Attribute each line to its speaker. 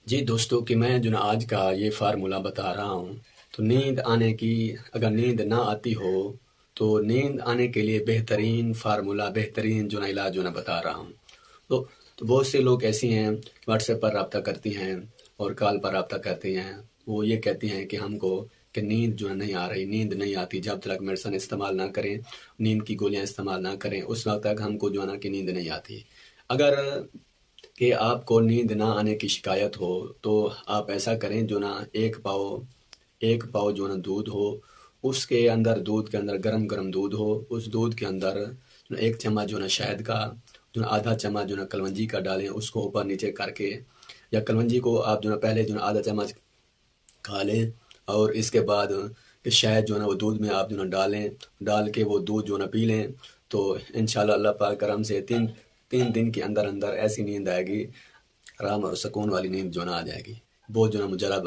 Speaker 1: جی دوستوں کہ میں جو نا آج کا یہ فارمولا بتا رہا ہوں تو نیند آنے کی اگر نیند نہ آتی ہو تو نیند آنے کے لیے بہترین فارمولا بہترین جو نا علاج جو نا بتا رہا ہوں تو بہت سے لوگ ایسی ہیں واٹس ایپ پر رابطہ کرتی ہیں اور کال پر رابطہ کرتی ہیں. وہ یہ کہتی ہیں کہ ہم کو کہ نیند جو ہے نہیں آ رہی، نیند نہیں آتی، جب تک میڈیسن استعمال نہ کریں، نیند کی گولیاں استعمال نہ کریں اس وقت تک ہم کو جو ہے نا کہ نیند نہیں آتی. اگر کہ آپ کو نیند نہ آنے کی شکایت ہو تو آپ ایسا کریں جو نا ایک پاؤ جو نا دودھ ہو، اس کے اندر دودھ کے اندر گرم گرم دودھ ہو، اس دودھ کے اندر ایک چمچ جو نا شہد کا، جو نا آدھا چمچ جو نا کلونجی کا ڈالیں، اس کو اوپر نیچے کر کے، یا کلونجی کو آپ جو نا پہلے جو نا آدھا چمچ کھا لیں اور اس کے بعد کہ شہد جو ہے نا وہ دودھ میں آپ جو نا ڈال کے وہ دودھ جو نا پی لیں تو انشاءاللہ اللہ پاک کرم سے تین دن کے اندر اندر ایسی نیند آئے گی، آرام اور سکون والی نیند جو نا آ جائے گی. بہت جو نا مجرب